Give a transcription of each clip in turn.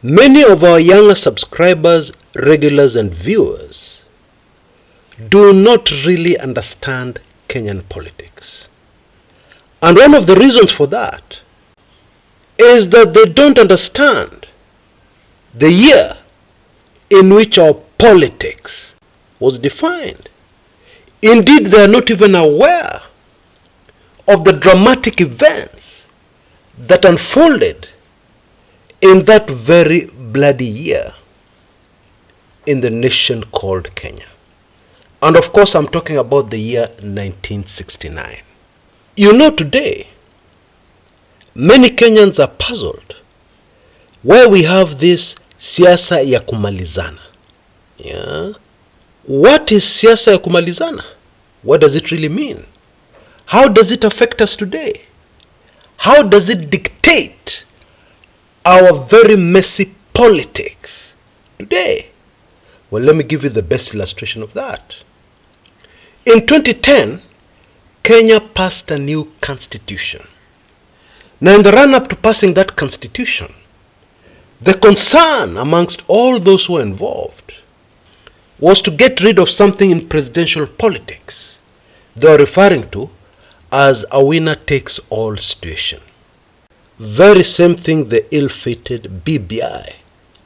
Many of our younger subscribers, regulars and viewers do not really understand Kenyan politics. And one of the reasons for that is that they don't understand the year in which our politics was defined. Indeed, they are not even aware of the dramatic events that unfolded in that very bloody year in the nation called Kenya. And of course, I'm talking about the year 1969. You know, today, many Kenyans are puzzled where we have this siasa ya kumalizana. Yeah? What is siasa ya kumalizana? What does it really mean? How does it affect us today? How does it dictate our very messy politics today? Well, let me give you the best illustration of that. In 2010, Kenya passed a new constitution. Now, in the run-up to passing that constitution, the concern amongst all those who were involved was to get rid of something in presidential politics they are referring to as a winner-takes-all situation. Very same thing the ill-fated BBI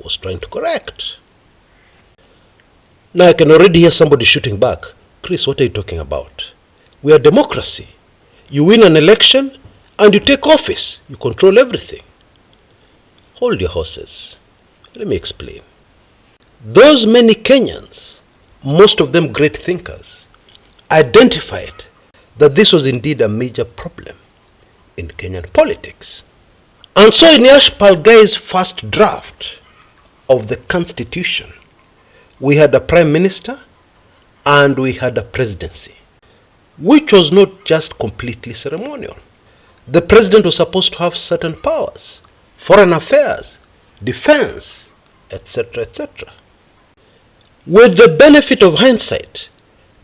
was trying to correct. Now I can already hear somebody shooting back. Chris, what are you talking about? We are democracy. You win an election and you take office. You control everything. Hold your horses. Let me explain. Those many Kenyans, most of them great thinkers, identified that this was indeed a major problem in Kenyan politics. And so in Yash Palgai's first draft of the constitution, we had a prime minister and we had a presidency, which was not just completely ceremonial. The president was supposed to have certain powers, foreign affairs, defense, etc., etc. With the benefit of hindsight,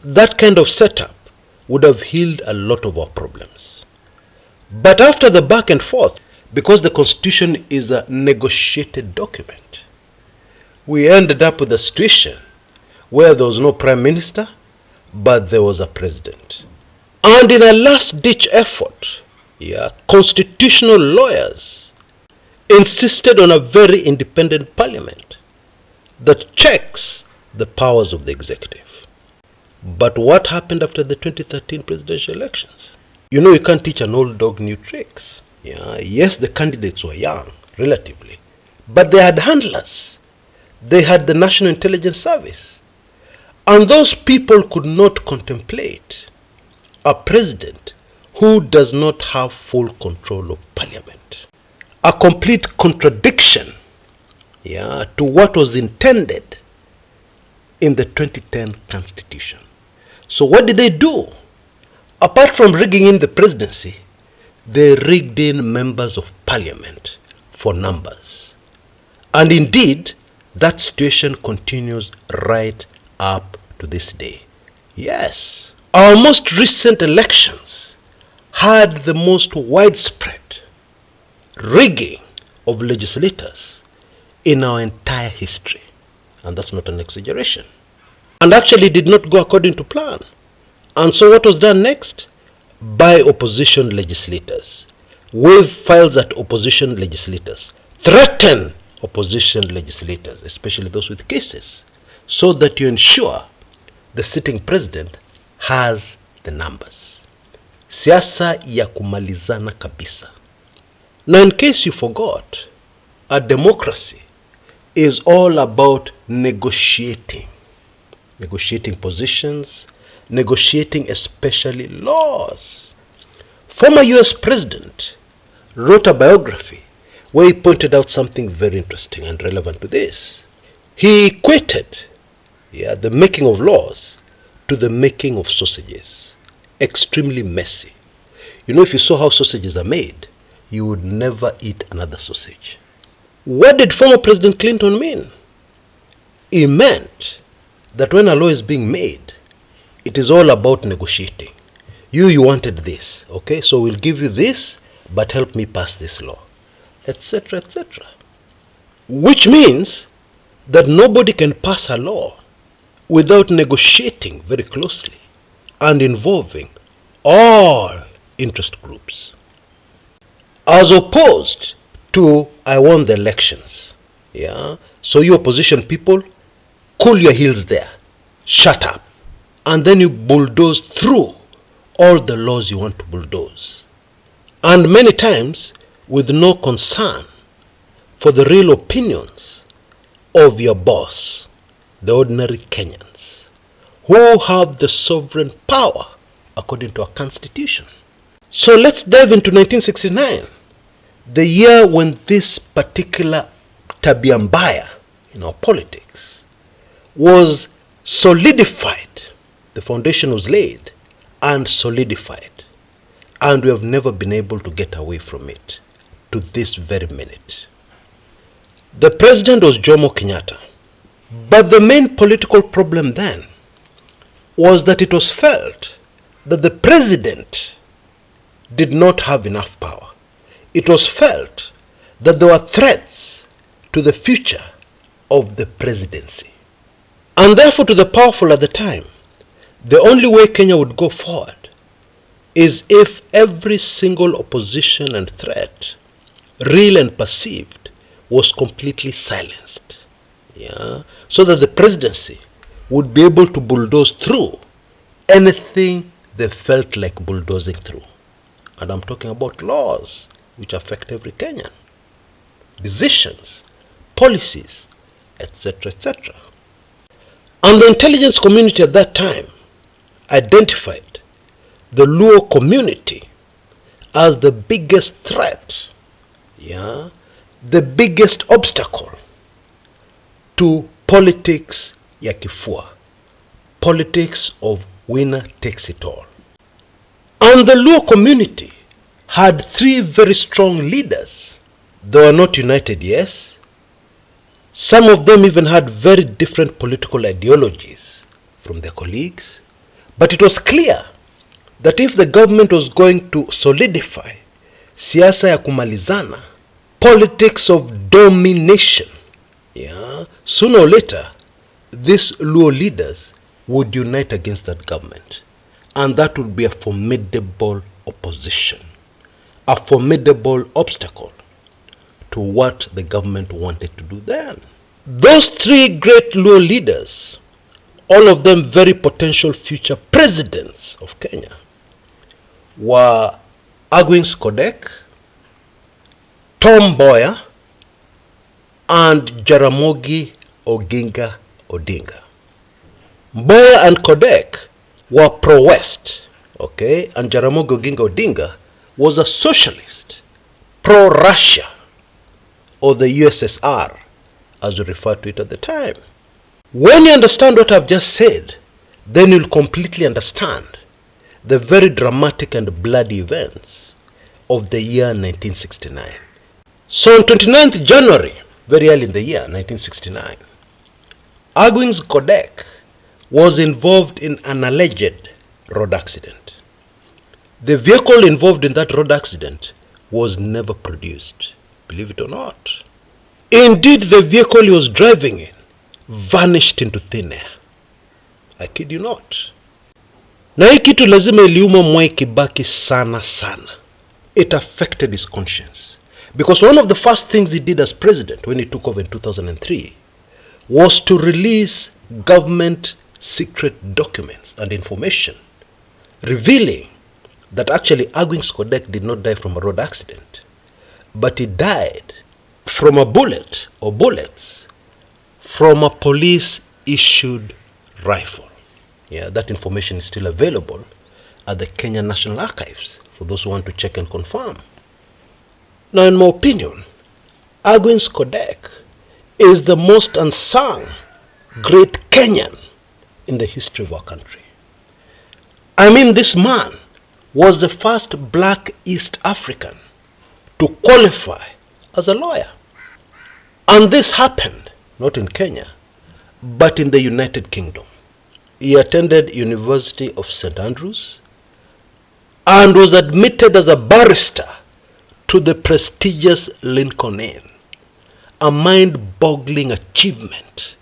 that kind of setup would have healed a lot of our problems. But after the back and forth, because the constitution is a negotiated document, we ended up with a situation where there was no prime minister, but there was a president. And in a last-ditch effort, constitutional lawyers insisted on a very independent parliament that checks the powers of the executive. But what happened after the 2013 presidential elections? You know, you can't teach an old dog new tricks. Yes, the candidates were young, relatively, but they had handlers. They had the National Intelligence Service. And those people could not contemplate a president who does not have full control of parliament. A complete contradiction to what was intended in the 2010 constitution. So what did they do? Apart from rigging in the presidency, they rigged in members of parliament for numbers. And indeed, that situation continues right up to this day. Yes, our most recent elections had the most widespread rigging of legislators in our entire history. And that's not an exaggeration. And actually did not go according to plan. And so what was done next? By opposition legislators. Wave files at opposition legislators. Threaten opposition legislators, especially those with cases, so that you ensure the sitting president has the numbers. Siasa ya kumalizana kabisa. Now, in case you forgot, a democracy is all about negotiating. Negotiating positions, negotiating especially laws. Former US president wrote a biography where he pointed out something very interesting and relevant to this. He equated the making of laws to the making of sausages. Extremely messy. You know, if you saw how sausages are made, you would never eat another sausage. What did former President Clinton mean? He meant that when a law is being made, it is all about negotiating. You wanted this, okay? So we'll give you this, but help me pass this law, etc., etc. which means that nobody can pass a law without negotiating very closely and involving all interest groups. As opposed to, I won the elections. Yeah. So you opposition people, cool your heels there. Shut up. And then you bulldoze through all the laws you want to bulldoze. And many times with no concern for the real opinions of your boss, the ordinary Kenyans, who have the sovereign power according to our constitution. So let's dive into 1969, the year when this particular tabia mbaya in our politics was solidified. The foundation was laid and solidified, and we have never been able to get away from it to this very minute. The president was Jomo Kenyatta, but the main political problem then was that it was felt that the president did not have enough power. It was felt that there were threats to the future of the presidency. And therefore, to the powerful at the time, the only way Kenya would go forward is if every single opposition and threat, real and perceived, was completely silenced. Yeah? So that the presidency would be able to bulldoze through anything they felt like bulldozing through. And I'm talking about laws which affect every Kenyan, decisions, policies, etc., etc. And the intelligence community at that time identified the Luo community as the biggest threat, yeah, the biggest obstacle to politics ya kifua, politics of winner takes it all. And the Luo community had three very strong leaders. They were not united, yes. Some of them even had very different political ideologies from their colleagues. But it was clear that if the government was going to solidify siasa ya kumalizana, politics of domination, yeah, sooner or later, these Luo leaders would unite against that government. And that would be a formidable opposition, a formidable obstacle to what the government wanted to do then. Those three great Luo leaders, all of them very potential future presidents of Kenya, were Agwins Kodek, Tom Mboya, and Jaramogi Oginga Odinga. Mboya and Kodek were pro-West, okay, and Jaramogi Oginga Odinga was a socialist, pro-Russia, or the USSR, as we referred to it at the time. When you understand what I've just said, then you'll completely understand the very dramatic and bloody events of the year 1969. So on 29th January, very early in the year 1969, Agwins Kodek was involved in an alleged road accident. The vehicle involved in that road accident was never produced, believe it or not. Indeed, the vehicle he was driving in vanished into thin air. I kid you not. Na hii kitu lazima iliuma Mwai Kibaki sana sana. It affected his conscience. Because one of the first things he did as president when he took over in 2003 was to release government secret documents and information revealing that actually Agwins Kodek did not die from a road accident, but he died from a bullet or bullets from a police issued rifle. Yeah, that information is still available at the Kenya National Archives for those who want to check and confirm. Now, in my opinion, Agwins Kodek is the most unsung great Kenyan in the history of our country. I mean, this man was the first black East African to qualify as a lawyer. And this happened not in Kenya, but in the United Kingdom. He attended University of St. Andrews and was admitted as a barrister to the prestigious Lincoln Inn. a mind-boggling achievement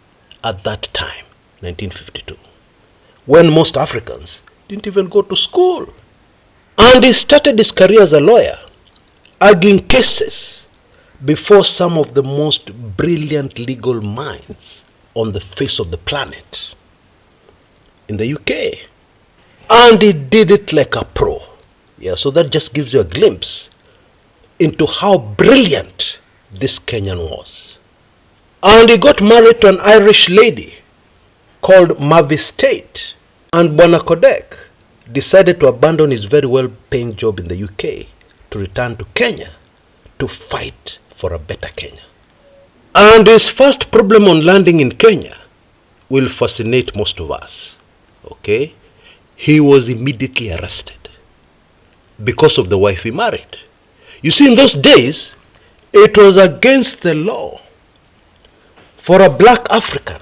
at that time, 1952, when most Africans didn't even go to school. And he started his career as a lawyer, arguing cases before some of the most brilliant legal minds on the face of the planet in the UK. And he did it like a pro. Yeah, so that just gives you a glimpse into how brilliant this Kenyan was. And he got married to an Irish lady called Mavis Tate. And Bwana Kodek decided to abandon his very well-paying job in the UK to return to Kenya to fight for a better Kenya. And his first problem on landing in Kenya will fascinate most of us. Okay? He was immediately arrested because of the wife he married. You see, in those days, it was against the law for a black African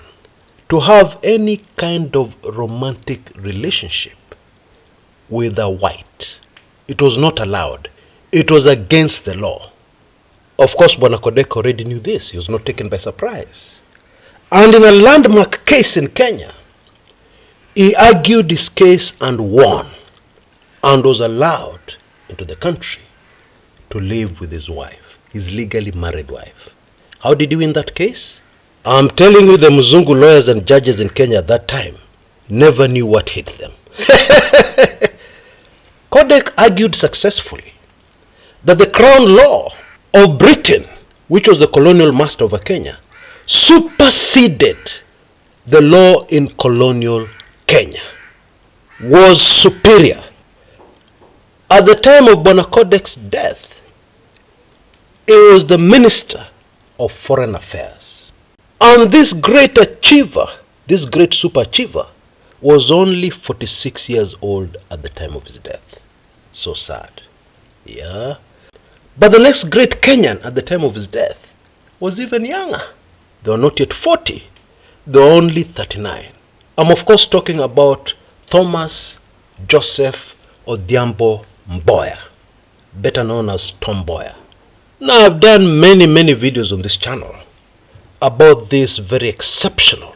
to have any kind of romantic relationship with a white. It was not allowed. It was against the law. Of course, Bwana Kodek already knew this. He was not taken by surprise. And in a landmark case in Kenya, he argued his case and won, and was allowed into the country to live with his wife, his legally married wife. How did he win that case? I'm telling you, the Mzungu lawyers and judges in Kenya at that time never knew what hit them. Kodek argued successfully that the crown law of Britain, which was the colonial master over Kenya, superseded the law in colonial Kenya, was superior. At the time of Bwana Kodek's death, he was the Minister of Foreign Affairs. And this great achiever, this great super achiever, was only 46 years old at the time of his death. So sad. Yeah. But the next great Kenyan at the time of his death was even younger. They were not yet 40. They were only 39. I'm of course talking about Thomas Joseph Odhiambo Mboya, better known as Tom Mboya. Now, I've done many videos on this channel about this very exceptional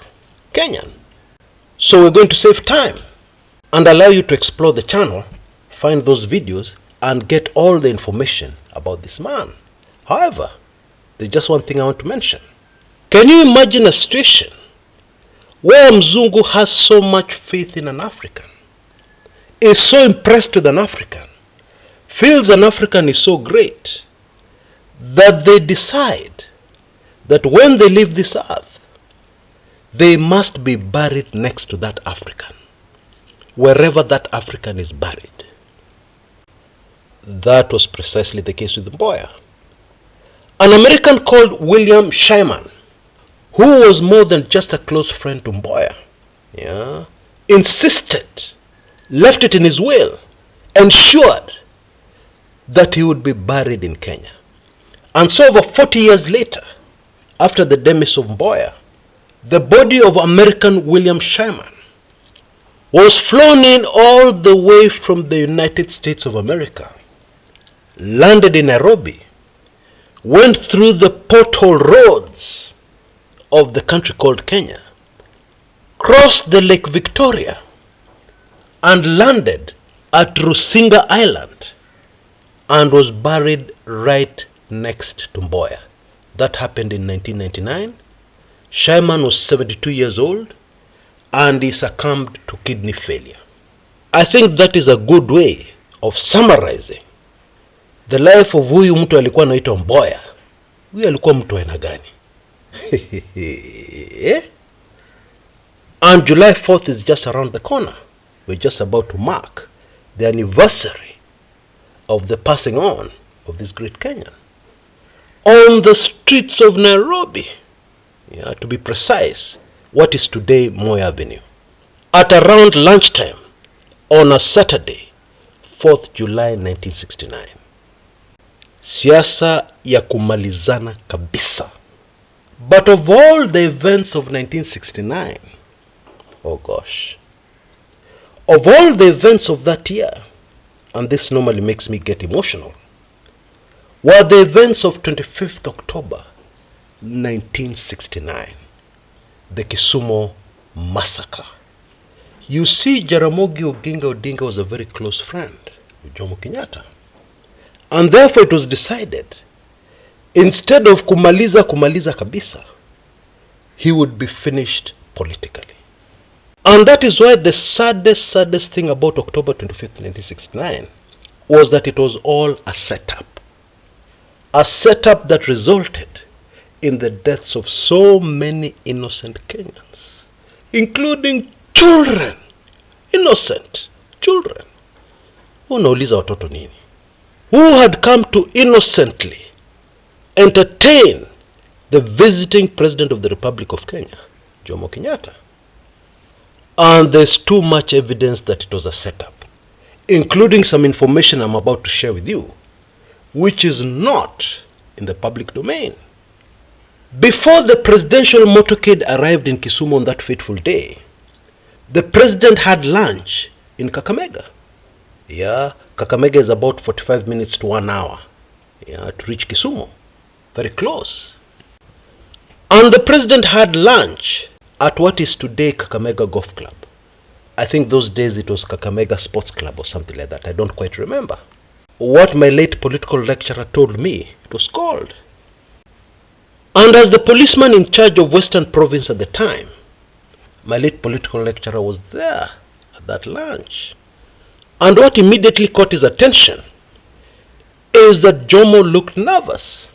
Kenyan. So we're going to save time and allow you to explore the channel, find those videos, and get all the information about this man. However, there's just one thing I want to mention. Can you imagine a situation where Mzungu has so much faith in an African, is so impressed with an African, feels an African is so great, that they decide that when they leave this earth, they must be buried next to that African, wherever that African is buried? That was precisely the case with Mboya. An American called William Shyman, who was more than just a close friend to Mboya, insisted, left it in his will, ensured that he would be buried in Kenya. And so over 40 years later, after the demise of Mboya, the body of American William Shyman was flown in all the way from the United States of America, landed in Nairobi, went through the pothole roads of the country called Kenya, crossed the Lake Victoria, and landed at Rusinga Island, and was buried right next to Mboya. That happened in 1999. Shyman was 72 years old, and he succumbed to kidney failure. I think that is a good way of summarizing the life of huyu mtu alikuwa anaitwa Mboya. Huyu alikuwa mtu aina gani? And July 4th is just around the corner. We're just about to mark the anniversary of the passing on of this great Kenyan. On the streets of Nairobi, to be precise, what is today Moi Avenue, at around lunchtime on a Saturday, 4th July 1969. Siasa ya kumalizana kabisa. But of all the events of 1969, oh gosh, of all the events of that year, and this normally makes me get emotional, were the events of 25th October 1969, the Kisumu massacre. You see, Jaramogi Oginga Odinga was a very close friend with Jomo Kenyatta. And therefore it was decided, instead of kumaliza kabisa, he would be finished politically. And that is why the saddest thing about October 25th, 1969 was that it was all a setup. A setup that resulted in the deaths of so many innocent Kenyans, including children, innocent children. Unauliza watoto nini? Who had come to innocently entertain the visiting President of the Republic of Kenya, Jomo Kenyatta. And there's too much evidence that it was a setup, including some information I'm about to share with you, which is not in the public domain. Before the presidential motorcade arrived in Kisumu on that fateful day, the president had lunch in Kakamega. Yeah, Kakamega is about 45 minutes to 1 hour, yeah, to reach Kisumu. Very close. And the president had lunch at what is today Kakamega Golf Club. I think those days it was Kakamega Sports Club or something like that. I don't quite remember. What my late political lecturer told me, it was called. And as the policeman in charge of Western Province at the time, my late political lecturer was there at that lunch. And what immediately caught his attention is that Jomo looked nervous,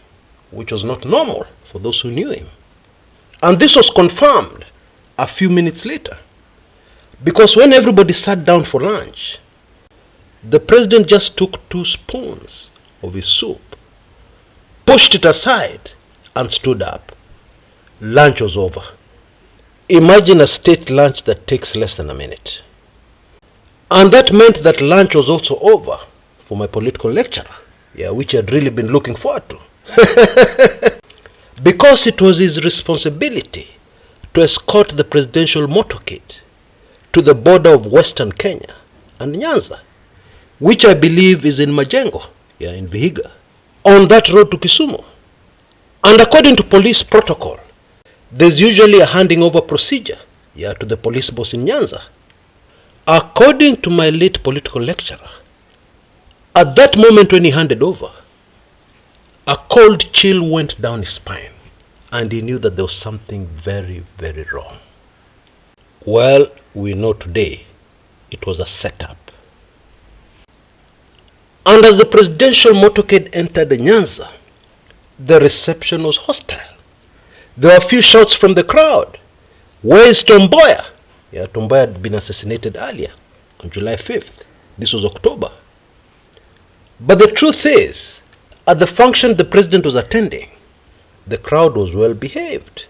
which was not normal for those who knew him. And this was confirmed a few minutes later, because when everybody sat down for lunch, the president just took 2 spoons of his soup, pushed it aside, and stood up. Lunch was over. Imagine a state lunch that takes less than a minute. And that meant that lunch was also over for my political lecturer, yeah, which I had really been looking forward to. Because it was his responsibility to escort the presidential motorcade to the border of Western Kenya and Nyanza, which I believe is in Majengo, yeah, in Vihiga, on that road to Kisumu. And according to police protocol, there's usually a handing over procedure, yeah, to the police boss in Nyanza. According to my late political lecturer, at that moment when he handed over, a cold chill went down his spine, and he knew that there was something very, very wrong. Well, we know today it was a setup. And as the presidential motorcade entered Nyanza, the reception was hostile. There were a few shouts from the crowd. Where is Mboya? Yeah, Mboya had been assassinated earlier on July 5th. This was October. But the truth is, at the function the president was attending, the crowd was well behaved.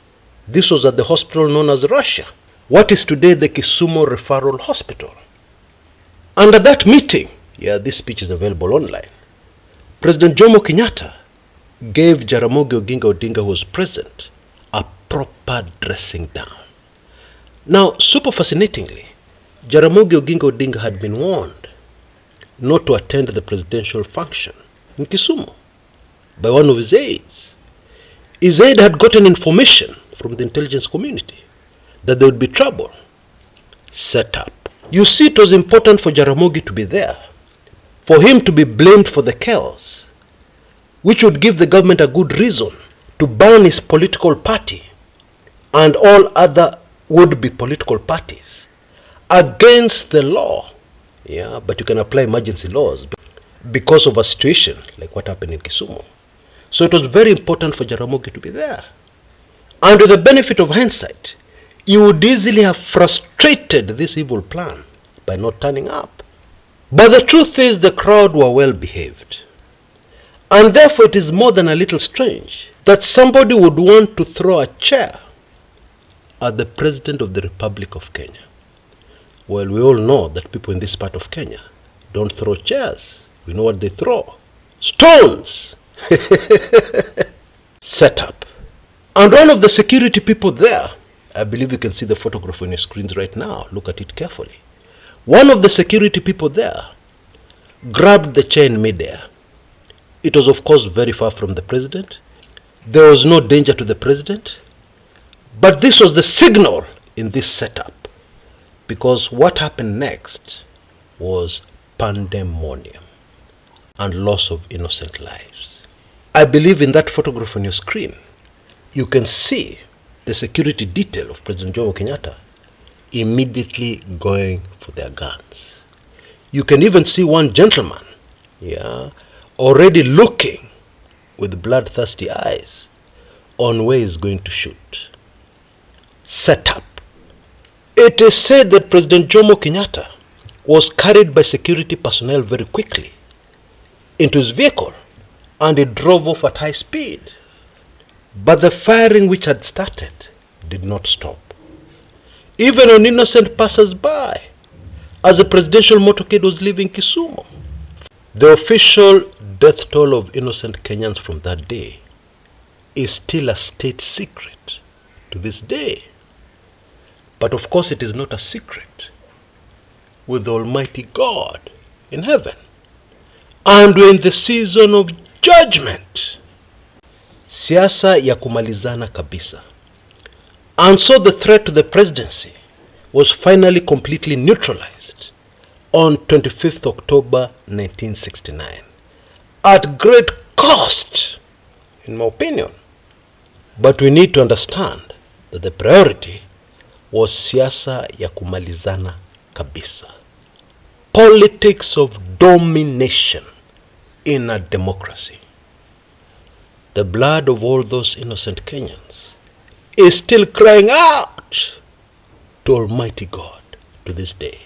This was at the hospital known as Russia, what is today the Kisumu Referral Hospital. And at that meeting, yeah, this speech is available online, President Jomo Kenyatta gave Jaramogi Oginga Odinga, who was present, a proper dressing down. Now, super fascinatingly, Jaramogi Oginga Odinga had been warned not to attend the presidential function in Kisumu by one of his aides. His aide had gotten information from the intelligence community that there would be trouble. Set up. You see, it was important for Jaramogi to be there, for him to be blamed for the chaos, which would give the government a good reason to ban his political party and all other would-be political parties against the law. Yeah, but you can apply emergency laws because of a situation like what happened in Kisumu. So it was very important for Jaramogi to be there. And with the benefit of hindsight, he would easily have frustrated this evil plan by not turning up. But the truth is, the crowd were well behaved. And therefore it is more than a little strange that somebody would want to throw a chair at the President of the Republic of Kenya. Well, we all know that people in this part of Kenya don't throw chairs. We know what they throw. Stones! Set up. And one of the security people there, I believe you can see the photograph on your screens right now. Look at it carefully. One of the security people there grabbed the chair in midair. It was, of course, very far from the president. There was no danger to the president, but this was the signal in this setup, because what happened next was pandemonium and loss of innocent lives. I believe in that photograph on your screen, you can see the security detail of President Jomo Kenyatta immediately going for their guns. You can even see one gentleman, already looking with bloodthirsty eyes on where he's going to shoot. Set up. It is said that President Jomo Kenyatta was carried by security personnel very quickly into his vehicle, and he drove off at high speed. But the firing which had started did not stop, even on innocent passers-by, as the presidential motorcade was leaving Kisumu. The official death toll of innocent Kenyans from that day is still a state secret to this day. But of course it is not a secret with Almighty God in heaven. And we're in the season of judgment. Siasa ya kumalizana kabisa. And so the threat to the presidency was finally completely neutralized on 25th October 1969, at great cost, in my opinion. But we need to understand that the priority was siasa ya kumalizana kabisa. Politics of domination in a democracy. The blood of all those innocent Kenyans is still crying out to Almighty God to this day.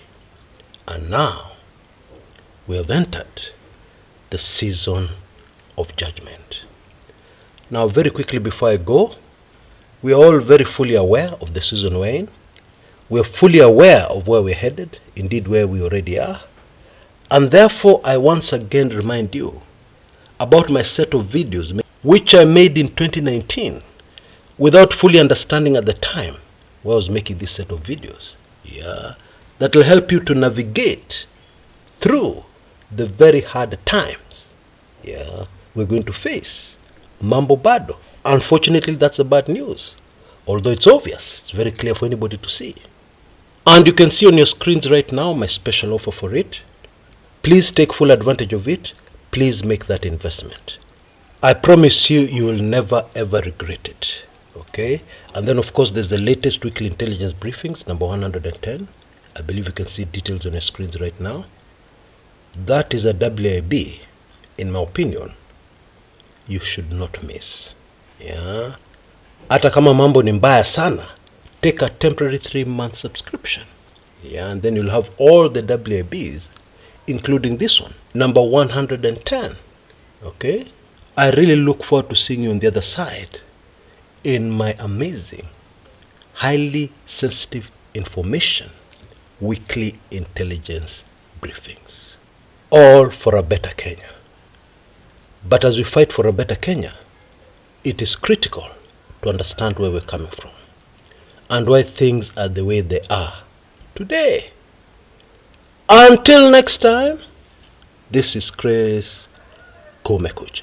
And now we have entered the season of judgment. Now, very quickly before I go, we are all very fully aware of the season we're in. We are fully aware of where we're headed, indeed where we already are. And therefore, I once again remind you about my set of videos which I made in 2019 without fully understanding at the time why I was making this set of videos. That will help you to navigate through the very hard times we're going to face. Mambo bado. Unfortunately, that's the bad news. Although it's obvious, it's very clear for anybody to see. And you can see on your screens right now my special offer for it. Please take full advantage of it. Please make that investment. I promise you, you will never ever regret it. Okay? And then of course there's the latest weekly intelligence briefings, number 110. I believe you can see details on your screens right now. That is a WIB, in my opinion, you should not miss. Hata kama mambo ni mbaya sana, take a temporary 3-month subscription. And then you'll have all the WIBs, including this one, number 110. Okay? I really look forward to seeing you on the other side in my amazing, highly sensitive information weekly intelligence briefings. All for a better Kenya. But as we fight for a better Kenya, it is critical to understand where we're coming from and why things are the way they are today. Until next time, this is Chris Kumekucha.